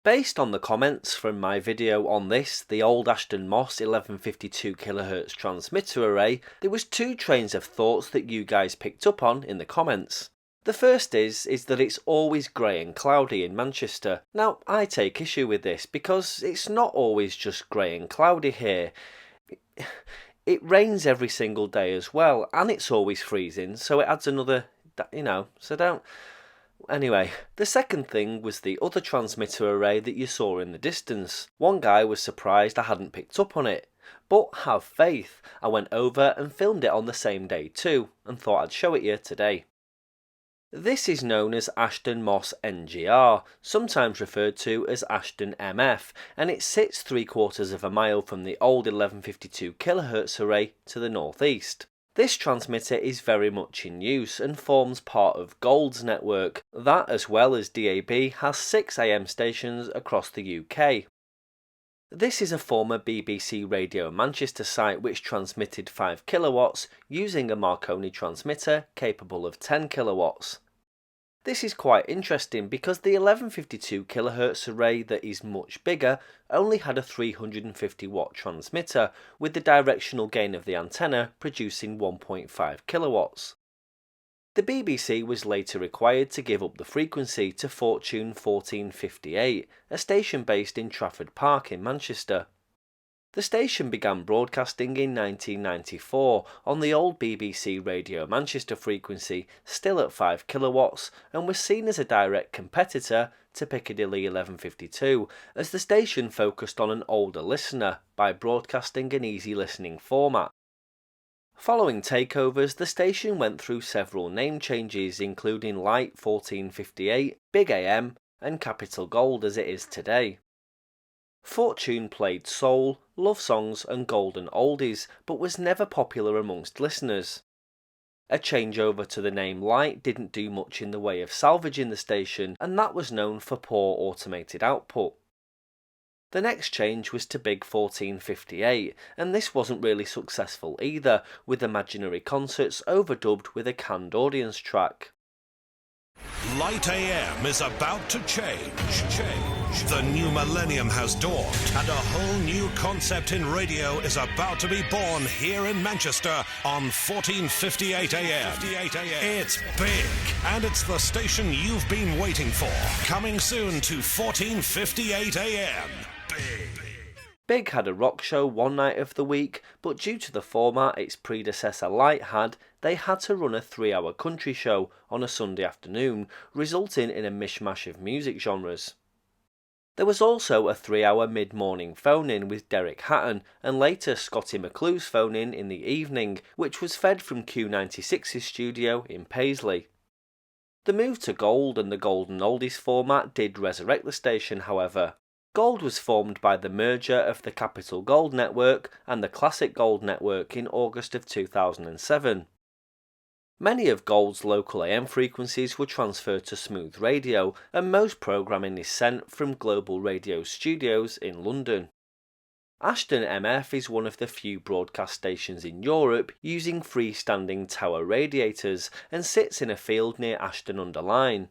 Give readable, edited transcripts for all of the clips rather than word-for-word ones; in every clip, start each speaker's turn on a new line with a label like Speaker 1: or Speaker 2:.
Speaker 1: Based on the comments from my video on this, the old Ashton Moss 1152 kHz transmitter array, there was two trains of thoughts that you guys picked up on in the comments. The first is that it's always grey and cloudy in Manchester. Now, I take issue with this because it's not always just grey and cloudy here. It rains every single day as well, and it's always freezing, so it adds another, so don't... Anyway, the second thing was the other transmitter array that you saw in the distance. One guy was surprised I hadn't picked up on it. But have faith, I went over and filmed it on the same day too, and thought I'd show it you today. This is known as Ashton Moss NGR, sometimes referred to as Ashton MF, and it sits 3/4 of a mile from the old 1152 kHz array to the northeast. This transmitter is very much in use and forms part of Gold's network. That, as well as DAB, has 6 AM stations across the UK. This is a former BBC Radio Manchester site which transmitted 5 kilowatts using a Marconi transmitter capable of 10 kilowatts. This is quite interesting because the 1152 kHz array that is much bigger only had a 350 watt transmitter, with the directional gain of the antenna producing 1.5 kilowatts. The BBC was later required to give up the frequency to Fortune 1458, a station based in Trafford Park in Manchester. The station began broadcasting in 1994 on the old BBC Radio Manchester frequency, still at 5 kilowatts, and was seen as a direct competitor to Piccadilly 1152, as the station focused on an older listener by broadcasting an easy listening format. Following takeovers, the station went through several name changes, including Light 1458, Big AM, and Capital Gold as it is today. Fortune played soul, love songs and golden oldies, but was never popular amongst listeners. A changeover to the name Light didn't do much in the way of salvaging the station, and that was known for poor automated output. The next change was to Big 1458, and this wasn't really successful either, with imaginary concerts overdubbed with a canned audience track.
Speaker 2: Light AM is about to change. The new millennium has dawned, and a whole new concept in radio is about to be born here in Manchester on 1458 AM. It's big, and it's the station you've been waiting for. Coming soon to 1458 AM.
Speaker 1: Big had a rock show one night of the week, but due to the format its predecessor Light had, they had to run a 3-hour country show on a Sunday afternoon, resulting in a mishmash of music genres. There was also a 3-hour mid-morning phone-in with Derek Hatton, and later Scotty McClue's phone-in in the evening, which was fed from Q96's studio in Paisley. The move to Gold and the Golden Oldies format did resurrect the station, however. Gold was formed by the merger of the Capital Gold Network and the Classic Gold Network in August of 2007. Many of Gold's local AM frequencies were transferred to Smooth Radio, and most programming is sent from Global Radio Studios in London. Ashton MF is one of the few broadcast stations in Europe using freestanding tower radiators and sits in a field near Ashton-under-Lyne.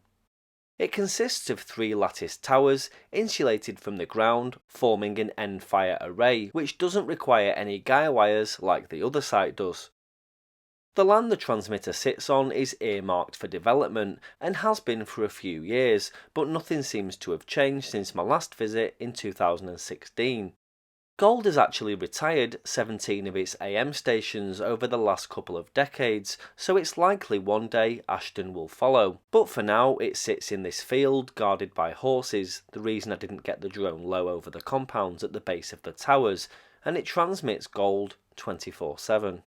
Speaker 1: It consists of 3 latticed towers, insulated from the ground, forming an end-fire array, which doesn't require any guy wires like the other site does. The land the transmitter sits on is earmarked for development, and has been for a few years, but nothing seems to have changed since my last visit in 2016. Gold has actually retired 17 of its AM stations over the last couple of decades, so it's likely one day Ashton will follow. But for now it sits in this field guarded by horses, the reason I didn't get the drone low over the compounds at the base of the towers, and it transmits Gold 24/7.